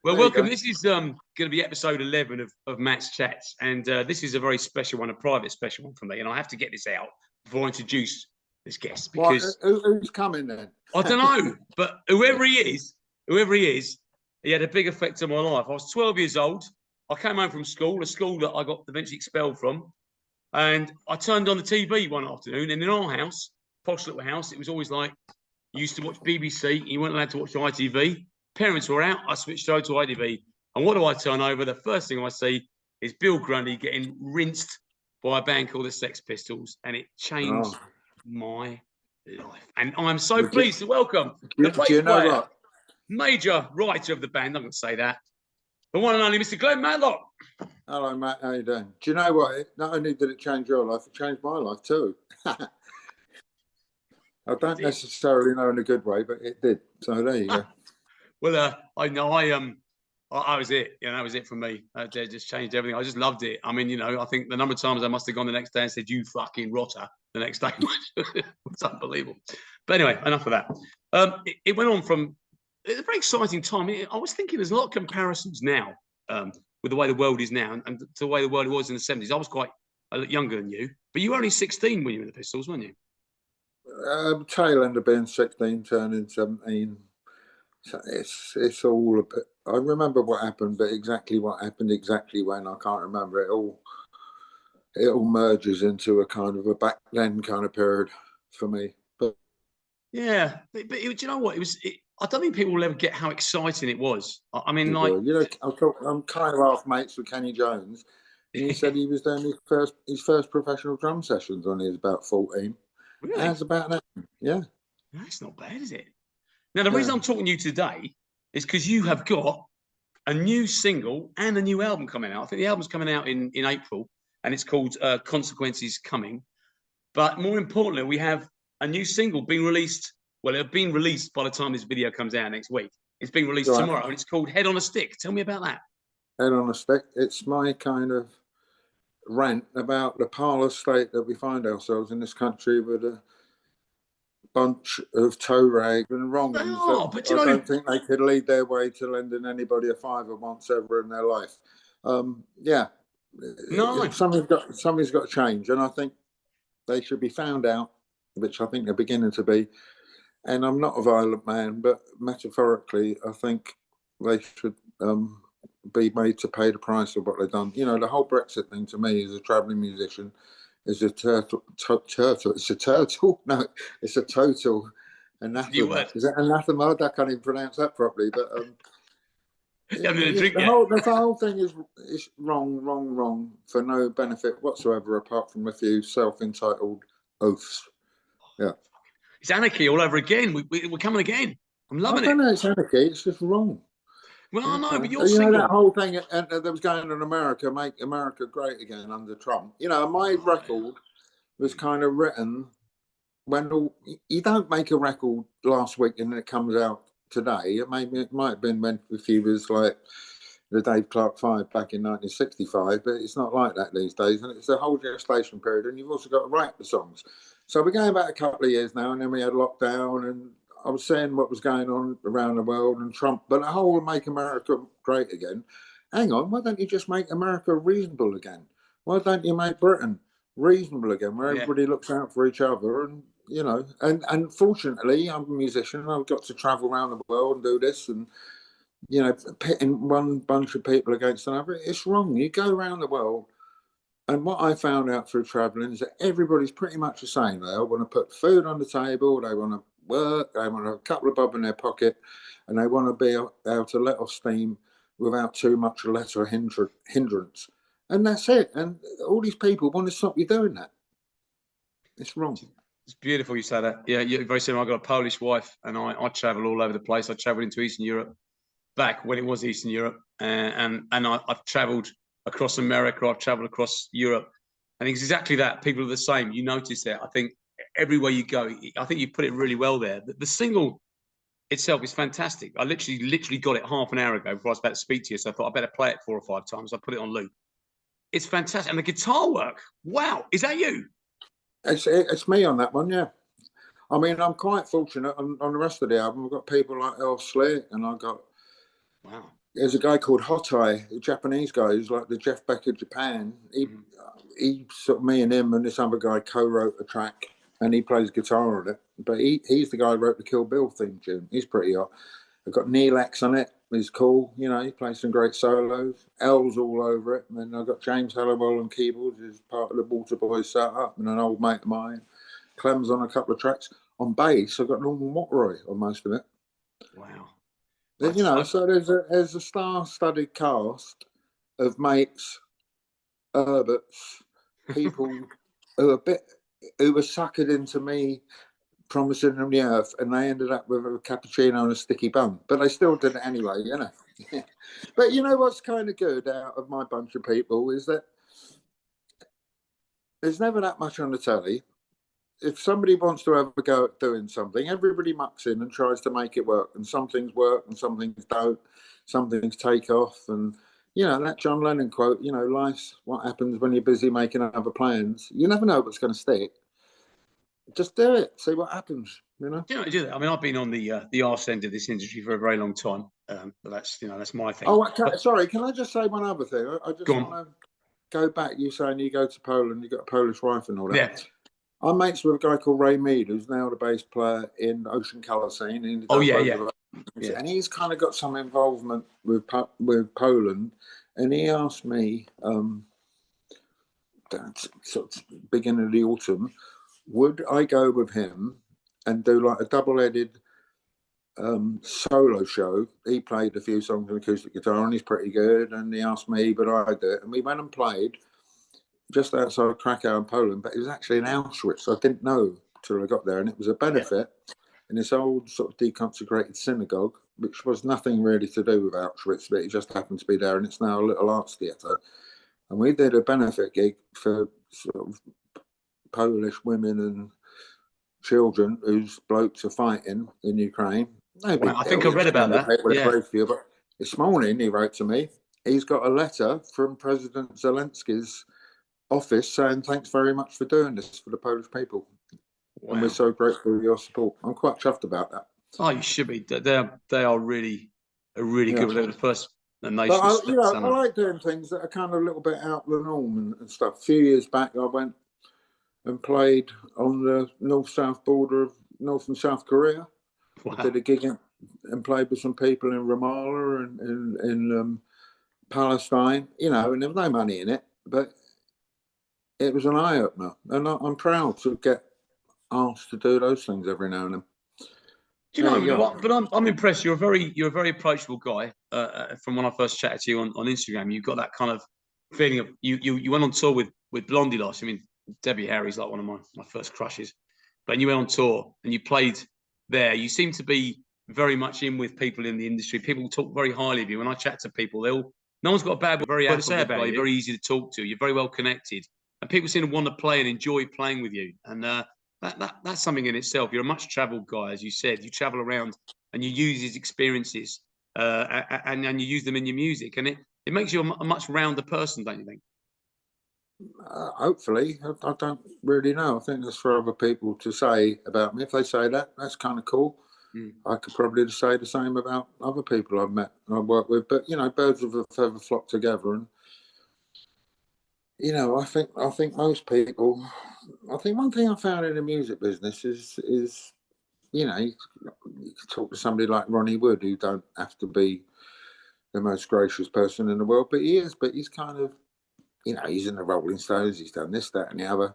Well, welcome. This is going to be episode 11 of Matt's Chats, and this is a very special one, a private special one for me, and I have to get this out before I introduce this guest, because who's coming then? I don't know, but whoever he is, he had a big effect on my life. I was 12 years old. I came home from school, a school that I got eventually expelled from, and I turned on the TV one afternoon, and in our house, posh little house, it was always like, you used to watch BBC, you weren't allowed to watch ITV. Parents were out, I switched over to ITV. And what do I turn over? The first thing I see is Bill Grundy getting rinsed by a band called the Sex Pistols, and it changed my life. And I'm so pleased to welcome the bass player, major writer of the band, I'm going to say that, the one and only Mr. Glen Matlock. Hello, Matt. How you doing? Do you know what? Not only did it change your life, it changed my life too. I don't necessarily know in a good way, but it did. So there you go. Well, I know I was it. You know, that was it for me. It just changed everything. I just loved it. I mean, you know, I think the number of times I must have gone the next day and said, "You fucking rotter," the next day. It's unbelievable. But anyway, enough of that. It went on from. It's a very exciting time. I was thinking there's a lot of comparisons now with the way the world is now and to the way the world was in the 70s. I was quite a lot younger than you, but you were only 16 when you were in the Pistols, weren't you? Tail end of being 16, turning 17. So it's all a bit. I remember what happened, but exactly what happened, exactly when, I can't remember. It all merges into a kind of a back then kind of period for me. But yeah, but do you know what? I don't think people will ever get how exciting it was. I mean, like, you know, I'm kind of half mates with Kenny Jones, and he said he was doing his first professional drum sessions when he was about 14. Really? How's about that? Yeah. That's not bad, is it? Now, the reason I'm talking to you today is because you have got a new single and a new album coming out. I think the album's coming out in April, and it's called Consequences Coming. But more importantly, we have a new single being released. Well, it'll be released by the time this video comes out next week. It's being released tomorrow, and it's called Head on a Stick. Tell me about that. Head on a Stick. It's my kind of rant about the parlous state that we find ourselves in this country with a bunch of toe rag and wrongs that I don't think they could lead their way to lending anybody a fiver once ever in their life. Something's got to change, and I think they should be found out, which I think they're beginning to be. And I'm not a violent man, but metaphorically, I think they should be made to pay the price of what they've done. You know, the whole Brexit thing to me, as a travelling musician, is a turtle. It's a turtle. No, it's a total anathema. Is it anathema? I can't even pronounce that properly. But the whole thing is wrong for no benefit whatsoever, apart from a few self-entitled oaths. Yeah, it's anarchy all over again. We're coming again. I'm loving it. I don't know. It's anarchy. It's just wrong. Well, I know, but you're you know that whole thing that was going on in America, make America great again under Trump. You know, my record was kind of written when you don't make a record last week and it comes out today. It might have been when if he was like the Dave Clark 5 back in 1965, but it's not like that these days. And it's a whole gestation period, and you've also got to write the songs. So we're going back a couple of years now, and then we had lockdown, and I was saying what was going on around the world and Trump, but the whole Make America Great Again. Hang on, why don't you just make America reasonable again? Why don't you make Britain reasonable again, where everybody looks out for each other? And, you know, and fortunately, I'm a musician. I've got to travel around the world and do this, and, you know, pitting one bunch of people against another. It's wrong. You go around the world, and what I found out through traveling is that everybody's pretty much the same. They all want to put food on the table. They want to work, they want a couple of bob in their pocket, and they want to be able to let off steam without too much let or hindrance. And that's it. And all these people want to stop you doing that. It's wrong. It's beautiful you say that. Yeah, you're very similar. I've got a Polish wife, and I travel all over the place. I travelled into Eastern Europe back when it was Eastern Europe, and I've travelled across America. I've travelled across Europe, and it's exactly that. People are the same. You notice that. I think everywhere you go, I think you put it really well there. The single itself is fantastic. I literally got it half an hour ago before I was about to speak to you, so I thought I better play it 4 or 5 times. I put it on loop. It's fantastic. And the guitar work, wow. Is that you? It's me on that one, yeah. I mean, I'm quite fortunate on the rest of the album. I've got people like Earl Slick, and I've got there's a guy called Hot Eye, a Japanese guy who's like the Jeff Beck of Japan. He sort of, me and him and this other guy co-wrote a track, and he plays guitar on it. But he's the guy who wrote the Kill Bill theme tune. He's pretty hot. I've got Neil X on it. He's cool. You know, he plays some great solos. L's all over it. And then I've got James Halliwell on keyboards, who's part of the Water Boys setup, and an old mate of mine. Clem's on a couple of tracks. On bass, I've got Norman Watroy on most of it. Wow. You know, so there's a star-studded cast of mates, Herberts, people who were suckered into me promising them the earth, and they ended up with a cappuccino and a sticky bun. But they still did it anyway, you know. But you know what's kind of good out of my bunch of people is that there's never that much on the telly. If somebody wants to have a go at doing something, everybody mucks in and tries to make it work. And some things work and some things don't. Some things take off. And, you know, that John Lennon quote, you know, life's what happens when you're busy making other plans. You never know what's going to stick. Just do it. See what happens, you know? Do you know, do that? I mean, I've been on the arse end of this industry for a very long time. But that's, you know, that's my thing. Oh, sorry. Can I just say one other thing? I just want to go back. You saying you go to Poland, you got a Polish wife and all that. Yeah. I'm mates with a guy called Ray Mead, who's now the bass player in Ocean Colour Scene. And he's kind of got some involvement with Poland. And he asked me, sort of beginning of the autumn, would I go with him and do like a double-headed solo show? He played a few songs on acoustic guitar, and he's pretty good. And he asked me, but I do it. And we went and played just outside Krakow in Poland, but it was actually in Auschwitz. I didn't know till I got there, and it was a benefit in this old sort of deconsecrated synagogue, which was nothing really to do with Auschwitz, but it just happened to be there, and it's now a little arts theatre. And we did a benefit gig for sort of Polish women and children whose blokes are fighting in Ukraine. No big I think I read about that. Yeah. But this morning he wrote to me. He's got a letter from President Zelensky's office saying thanks very much for doing this for the Polish people. Wow. And we're so grateful for your support. I'm quite chuffed about that. Oh, you should be. They are really good. They were the first nation. But I like doing things that are kind of a little bit out of the norm and stuff. A few years back, I went and played on the north-south border of North and South Korea. Wow. I did a gig and played with some people in Ramallah and in Palestine. You know, and there was no money in it, but it was an eye-opener, and I'm proud to get asked to do those things every now and then. Do you know what? But I'm impressed. You're a very approachable guy. From when I first chatted to you on Instagram, you've got that kind of feeling of you went on tour with Blondie last. I mean, Debbie Harry's like one of my first crushes. But you went on tour and you played there. You seem to be very much in with people in the industry. People talk very highly of you. When I chat to people, no one's got a bad word very to say about you. You're very easy to talk to. You're very well connected. And people seem to want to play and enjoy playing with you. And that's something in itself. You're a much travelled guy, as you said. You travel around and you use these experiences and you use them in your music. And it makes you a much rounder person, don't you think? Hopefully. I don't really know. I think that's for other people to say about me. If they say that, that's kind of cool. I could probably say the same about other people I've met and I've worked with. But, you know, birds of a feather flock together. And you know, I think most people. I think one thing I found in the music business is you know, you can talk to somebody like Ronnie Wood, who don't have to be the most gracious person in the world, but he is. But he's kind of, you know, he's in the Rolling Stones. He's done this, that, and the other.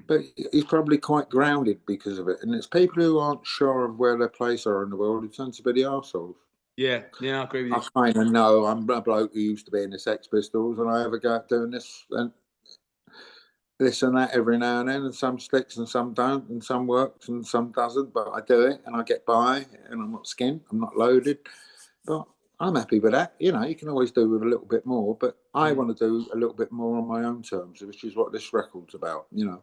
But he's probably quite grounded because of it. And it's people who aren't sure of where their place are in the world who tend to be the arseholes. Yeah, I agree with you. I kind of know I'm a bloke who used to be in the Sex Pistols, and I ever go out doing this and that every now and then, and some sticks and some don't, and some works and some doesn't, but I do it and I get by, and I'm not skint, I'm not loaded, but I'm happy with that. You know, you can always do with a little bit more, but I want to do a little bit more on my own terms, which is what this record's about, you know.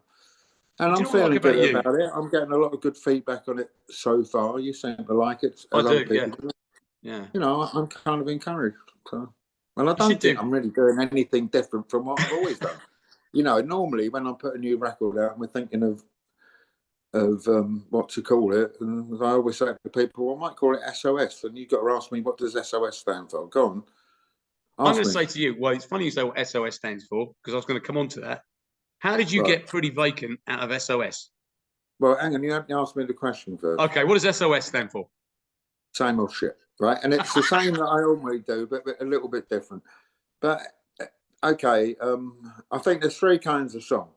And I'm feeling good about it. I'm getting a lot of good feedback on it so far. You seem to like it. I do, yeah. You know, I'm kind of encouraged. So, well, I don't think I'm really doing anything different from what I've always done. You know, normally when I put a new record out, we're thinking of what to call it. And I always say to people, well, I might call it SOS. And you've got to ask me, what does SOS stand for? Go on. I'm going to say to you, well, it's funny you say what SOS stands for, because I was going to come on to that. How did you get Pretty Vacant out of SOS? Well, hang on, you haven't asked me the question first. Okay, what does SOS stand for? Same old shit, right? And it's the same that I normally do, but a little bit different. But okay, I think there's three kinds of song.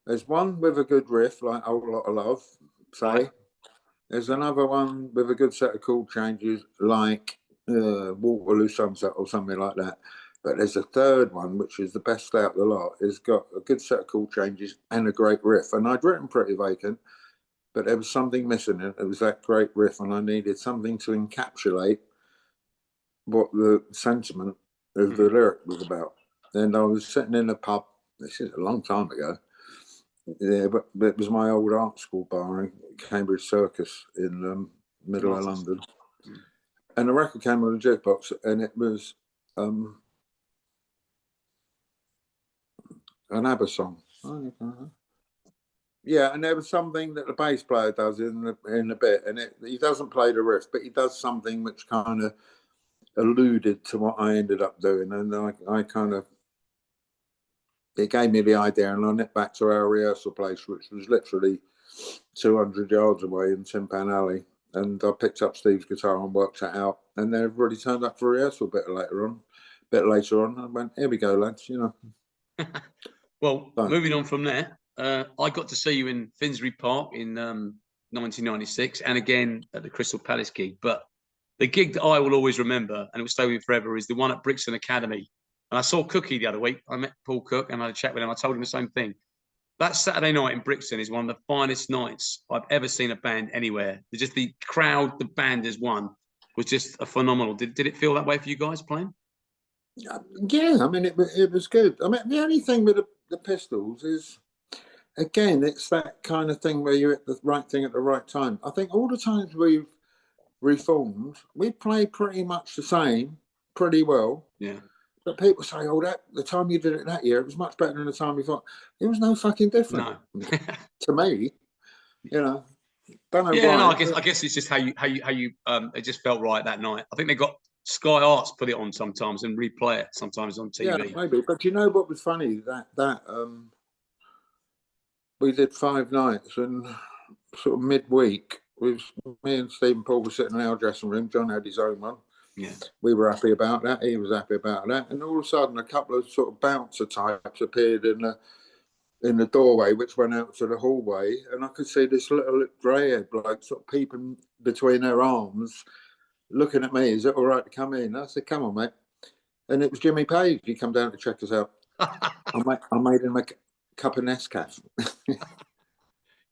There's one with a good riff, like "A Whole Lot of Love," say. Right. There's another one with a good set of chord changes, like "Waterloo Sunset" or something like that. But there's a third one, which is the best out of the lot. It's got a good set of chord changes and a great riff. And I'd written Pretty Vacant, but there was something missing in it. It was that great riff, and I needed something to encapsulate what the sentiment of the lyric was about. And I was sitting in a pub. This is a long time ago. Yeah, but it was my old art school bar in Cambridge Circus in the middle of London. And the record came on the jukebox, and it was an ABBA song. Yeah, and there was something that the bass player does in the bit, and he doesn't play the riff, but he does something which kind of alluded to what I ended up doing, and I kind of, it gave me the idea, and I nipped back to our rehearsal place, which was literally 200 yards away in Tin Pan Alley, and I picked up Steve's guitar and worked it out, and then everybody turned up for rehearsal a bit later on, and I went, here we go, lads, you know. Well, moving on from there, I got to see you in Finsbury Park in 1996, and again at the Crystal Palace gig, but the gig that I will always remember, and it will stay with me forever, is the one at Brixton Academy. And I saw Cookie the other week. I met Paul Cook and I had a chat with him. I told him the same thing. That Saturday night in Brixton is one of the finest nights I've ever seen a band anywhere. Just the crowd, the band as one, was just a phenomenal. Did it feel that way for you guys playing? Yeah, I mean, it was good. I mean, the only thing with the Pistols is, again, it's that kind of thing where you're at the right thing at the right time. I think all the times we've reformed, we play pretty much the same, pretty well. Yeah. But people say, "Oh, the time you did it that year, it was much better than the time we thought." It was no fucking different to me, you know. Don't know why. No, I guess it's just how you it just felt right that night. I think they got Sky Arts put it on sometimes and replay it sometimes on TV. Yeah, maybe. But you know what was funny? That we did 5 nights, and sort of midweek, with me and Steve and Paul were sitting in our dressing room. John had his own one. Yeah. We were happy about that. He was happy about that. And all of a sudden, a couple of sort of bouncer types appeared in the doorway, which went out to the hallway. And I could see this little grey-haired bloke sort of peeping between their arms, looking at me. Is it all right to come in? I said, come on, mate. And it was Jimmy Page. He come down to check us out. I made him a cup of Nescafe.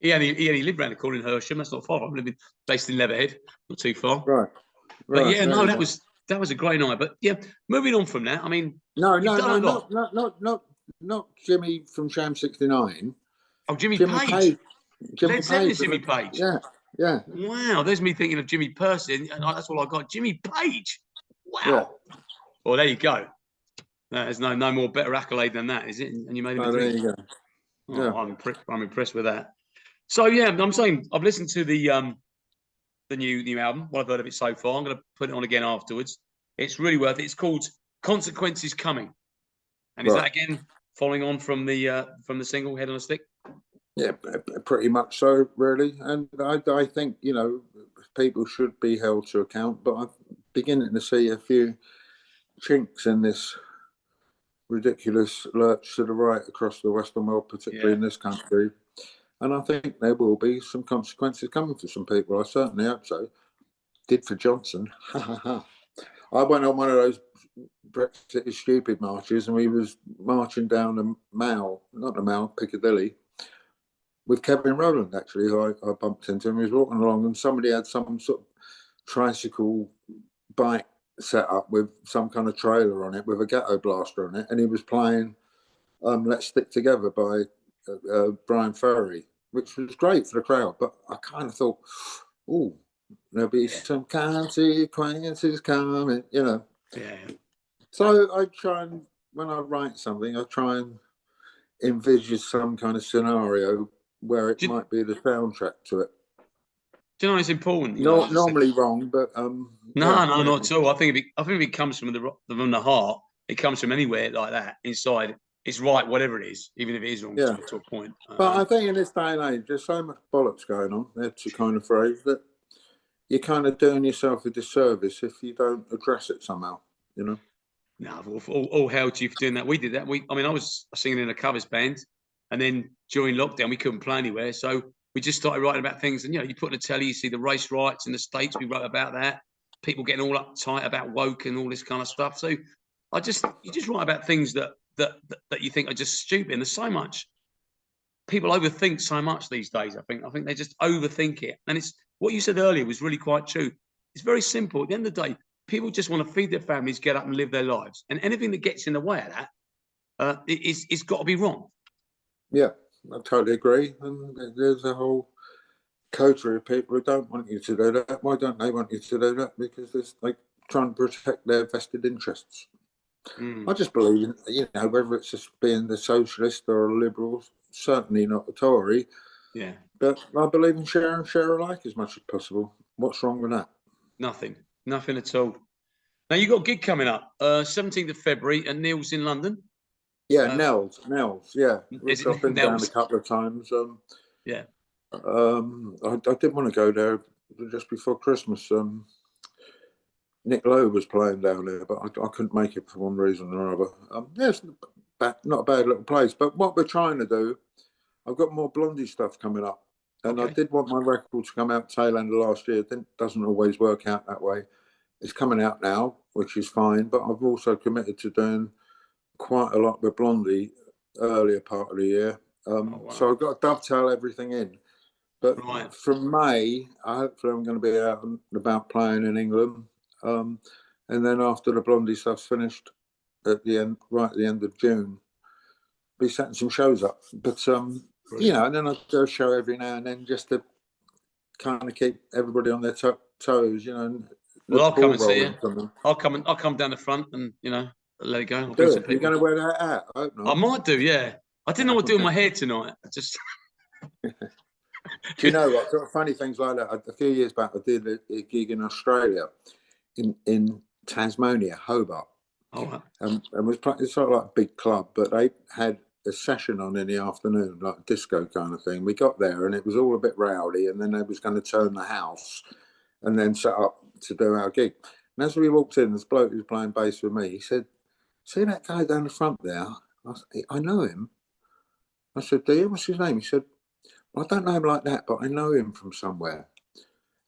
He only lived around the corner in Hersham. That's not far. I'm living based in Leatherhead, not too far. Right. But yeah, no, that was a great night. But yeah, moving on from that, I mean, not Jimmy from Sham 69. Oh, Jimmy Page. Jimmy Page. Jimmy Page. Yeah. Wow, there's me thinking of Jimmy Person, and that's all I got. Jimmy Page. Wow. Yeah. Well, there you go. There's no more better accolade than that, is it? And you made him. There you go. Oh, yeah. I'm impressed with that. So yeah, I'm saying I've listened to the new album. What I've heard of it so far. I'm going to put it on again afterwards. It's really worth it. It's called Consequences Coming, and is that again following on from the single Head on a Stick? Yeah, pretty much so, really. And I think, you know, people should be held to account. But I'm beginning to see a few chinks in this ridiculous lurch to the right across the Western world, particularly in this country. And I think there will be some consequences coming for some people. I certainly hope so. Did for Johnson. I went on one of those Brexit is stupid marches, and we was marching down the Mall, not the Mall, Piccadilly, with Kevin Rowland, actually, who I bumped into. And he was walking along, and somebody had some sort of tricycle bike set up with some kind of trailer on it with a ghetto blaster on it, and he was playing Let's Stick Together by Brian Ferry, which was great for the crowd. But I kind of thought, oh, there'll be some consequences coming, you know. Yeah. So I try and, when I write something, I try and envisage some kind of scenario where it Do you, might be the soundtrack to it. do you know it's important? You know, Not as I said, normally wrong, but yeah. no, not at all. I think if it comes from the heart, it comes from anywhere like that inside. It's right, whatever it is, even if it is wrong Yeah. to a point. But I think in this day and age, there's so much bollocks going on. That's a kind of phrase that you're kind of doing yourself a disservice if you don't address it somehow. You know. No, all hail to you for doing that. We did that. I mean, I was singing in a covers band, and then during lockdown, we couldn't play anywhere, so we just started writing about things. And you know, you put on the telly, you see the race riots in the States. We wrote about that. People getting all uptight about woke and all this kind of stuff. So you just write about things that you think are just stupid. And there's so much people overthink so much these days. I think they just overthink it. And it's what you said earlier was really quite true. It's very simple. At the end of the day, people just want to feed their families, get up and live their lives. And anything that gets in the way of that, it's got to be wrong. Yeah, I totally agree. And there's a whole coterie of people who don't want you to do that. Why don't they want you to do that? Because it's like trying to protect their vested interests. I just believe in, whether it's just being the socialist or a liberal, certainly not a Tory. Yeah. But I believe in share alike as much as possible. What's wrong with that? Nothing at all. Now you've got a gig coming up, 17th of February, and Neil's in London. Yeah, Nels, yeah. Is I've been down a Nels? couple of times. Yeah. I did want to go there just before Christmas. Nick Lowe was playing down there, but I couldn't make it for one reason or another. Yeah, it's not a bad little place. But what we're trying to do, I've got more Blondie stuff coming up. And Okay. I did want my record to come out tail end of last year. It doesn't always work out that way. It's coming out now, which is fine. But I've also committed to doing quite a lot with Blondie earlier part of the year. Wow. So I've got to dovetail everything in. But from May, hopefully I'm going to be out and about playing in England. And then after the Blondie stuff's finished at the end, right at the end of June, be setting some shows up. But and then I do a show every now and then just to kind of keep everybody on their toes, And well, I'll come and see you. I'll come down the front and let it go. I'll bring some people. You're going to wear that hat? I hope not. I might do, yeah. I didn't know what to do with my hair tonight. I just. Do you know what? Sort of funny things like that. A few years back, I did a gig in Australia, in Tasmania, Hobart. Oh, wow. It's sort of like a big club, but they had a session on in the afternoon, like a disco kind of thing. We got there and it was all a bit rowdy, and then they was going to turn the house and then set up to do our gig. And as we walked in, this bloke who was playing bass with me, he said, "See that guy down the front there? I know him." I said, "Do you? What's his name?" He said, "Well, I don't know him like that, but I know him from somewhere."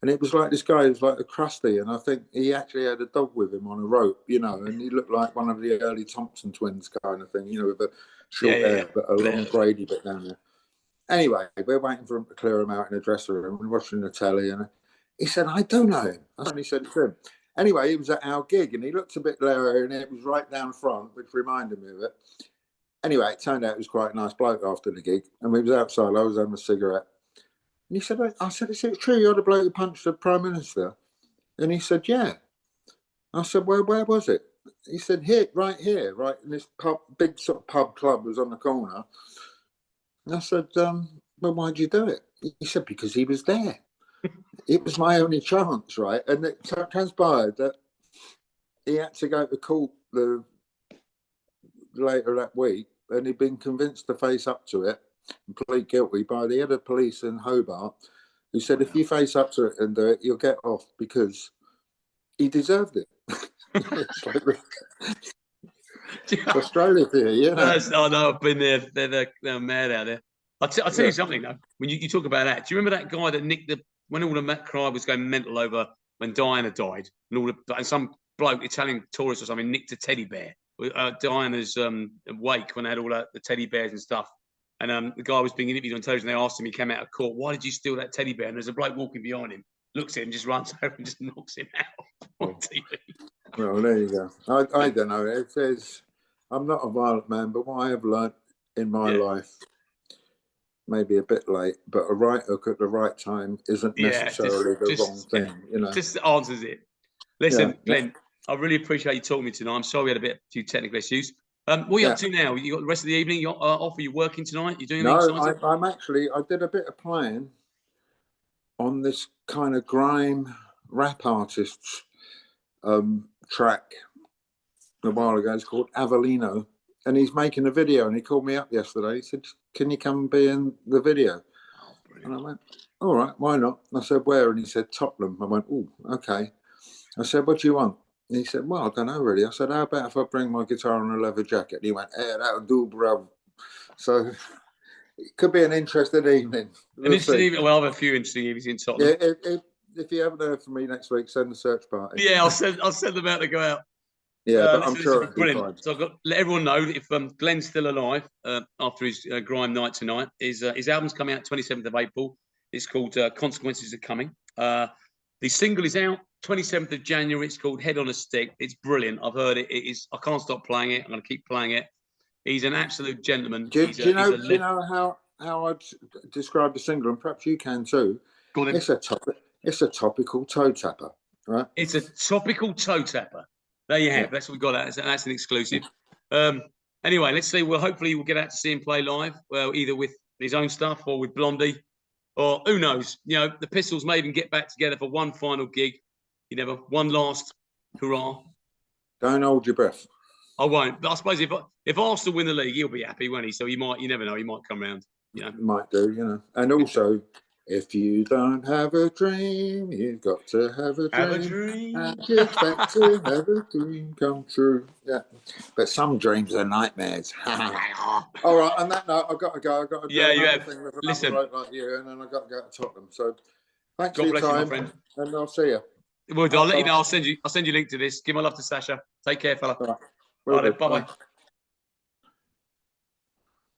And it was like this guy was like a crusty, and I think he actually had a dog with him on a rope, and he looked like one of the early Thompson twins kind of thing, with a short hair, but a long Brady bit down there. Anyway, we're waiting for him to clear him out in the dressing room and watching the telly, and he said, "I do know him." And he said it to him. Anyway, he was at our gig, and he looked a bit leery, and it was right down front, which reminded me of it. Anyway, it turned out it was quite a nice bloke after the gig, and we was outside. I was having a cigarette. And he said, "I said, is it true you're the bloke who punched the Prime Minister?" And he said, "Yeah." I said, "Where was it?" He said, right here, right in this big sort of pub club was on the corner. And I said, "Well, why'd you do it?" He said, "Because he was there." It was my only chance, right? And it transpired that he had to go to court later that week, and he'd been convinced to face up to it and plead guilty by the head of police in Hobart, who said, "If you face up to it and do it, you'll get off," because he deserved it. It's like Australia here, I know, I've been there. They're mad out there. I'll tell you something though. When you talk about that, do you remember that guy that nicked when all the crowd was going mental over when Diana died, and some bloke, Italian tourist or something, nicked a teddy bear. Diana's wake, when they had all the teddy bears and stuff. And the guy was being interviewed on television. They asked him, he came out of court, "Why did you steal that teddy bear?" And there's a bloke walking behind him, looks at him, just runs over and just knocks him out on TV. Well, there you go. I don't know. It says, I'm not a violent man, but what I have learned in my life, maybe a bit late, but a right hook at the right time isn't necessarily the wrong thing. Just answers it. Listen, Glenn, I really appreciate you talking to me tonight. I'm sorry we had a few technical issues. What are you Yeah. up to now? You got the rest of the evening? You're off? Are you working tonight? You doing No, anything exciting? I'm actually. I did a bit of playing on this kind of grime rap artists track a while ago. It's called Avellino, and he's making a video. And he called me up yesterday. He said, "Can you come and be in the video?" Oh, And brilliant. I went, "All right, why not?" I said, "Where?" And he said, "Tottenham." I went, "Oh, okay." I said, "What do you want?" And he said, "Well, I don't know really." I said, "How about if I bring my guitar and a leather jacket?" And he went, that'll do, bruv." So it could be an interesting evening. An We'll interesting see. evening. Well, I'll have a few interesting evenings in Yeah, Tottenham. if you haven't heard from me next week, send a search party. Yeah, I'll send them out to go out. Yeah, but I'm Listen, this sure will be it'll be brilliant. fine. So I've got to let everyone know that if Glenn's still alive after his grime night tonight, his album's coming out 27th of April. It's called Consequences Are Coming. The single is out 27th of January. It's called Head on a Stick. It's brilliant. I've heard it. It is. I can't stop playing it. I'm going to keep playing it. He's an absolute gentleman. Do you He's a know how I'd describe the single, and perhaps you can too? Go on then. It's a topical toe tapper, right? It's a topical toe tapper. There you have. Yeah. That's what we got. That's an exclusive. Anyway, let's see. Well, hopefully we'll get out to see him play live. Well, either with his own stuff or with Blondie, or who knows? You know, the Pistols may even get back together for one final gig. You never one last hurrah. Don't hold your breath. I won't. But I suppose if Arsenal win the league, he'll be happy, won't he? So he might. You never know. He might come round. You know. Might do, you know. And also, if you don't have a dream, you've got to have a dream. Have a dream. And you expect to have a dream come true. Yeah. But some dreams are nightmares. All right, on that note, I've got to go. I've got to do you another have. thing with another Listen. bloke like you, and then I've got to go to Tottenham. So thanks God for your bless you, my time, friend. and I'll see you. Well, I'll let you know. I'll send you a link to this. Give my love to Sasha. Take care, fella. All right. All right, bye bye.